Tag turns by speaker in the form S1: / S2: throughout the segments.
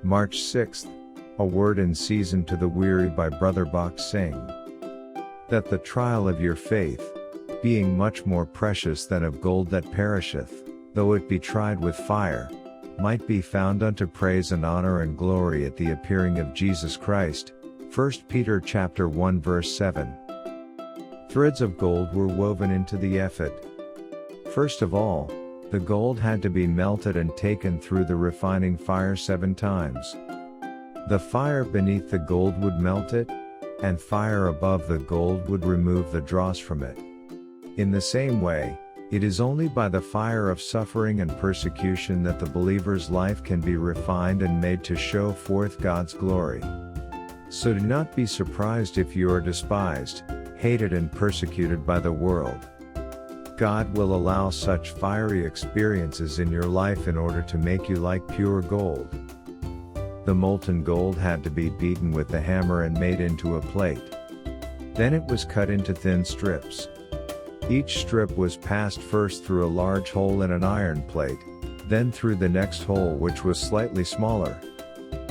S1: March 6th, A Word in Season to the Weary by Brother Bakht Singh. That the trial of your faith, being much more precious than of gold that perisheth, though it be tried with fire, might be found unto praise and honor and glory at the appearing of Jesus Christ. 1 Peter chapter 1 verse 7. Threads of gold were woven into the ephod. First of all, the gold had to be melted and taken through the refining fire 7 times. The fire beneath the gold would melt it, and fire above the gold would remove the dross from it. In the same way, it is only by the fire of suffering and persecution that the believer's life can be refined and made to show forth God's glory. So do not be surprised if you are despised, hated and persecuted by the world. God will allow such fiery experiences in your life in order to make you like pure gold. The molten gold had to be beaten with the hammer and made into a plate. Then it was cut into thin strips. Each strip was passed first through a large hole in an iron plate, then through the next hole which was slightly smaller.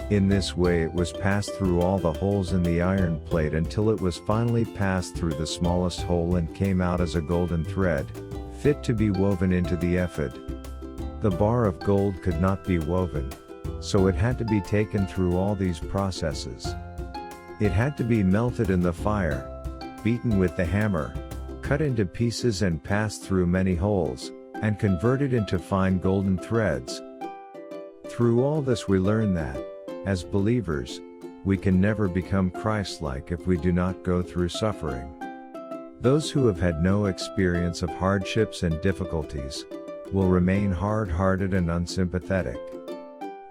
S1: In this way it was passed through all the holes in the iron plate until it was finally passed through the smallest hole and came out as a golden thread, fit to be woven into the ephod. The bar of gold could not be woven, so it had to be taken through all these processes. It had to be melted in the fire, beaten with the hammer, cut into pieces and passed through many holes, and converted into fine golden threads. Through all this we learn that, as believers, we can never become Christ-like if we do not go through suffering. Those who have had no experience of hardships and difficulties will remain hard-hearted and unsympathetic.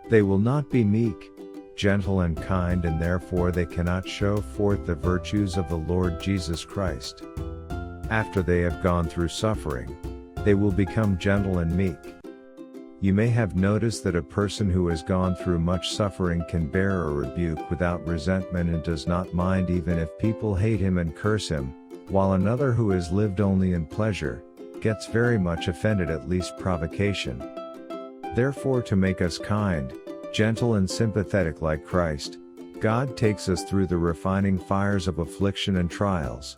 S1: They will not be meek, gentle and kind, and therefore they cannot show forth the virtues of the Lord Jesus Christ. After they have gone through suffering, they will become gentle and meek. You may have noticed that a person who has gone through much suffering can bear a rebuke without resentment and does not mind even if people hate him and curse him, while another who has lived only in pleasure, gets very much offended at least provocation. Therefore, to make us kind, gentle and sympathetic like Christ, God takes us through the refining fires of affliction and trials.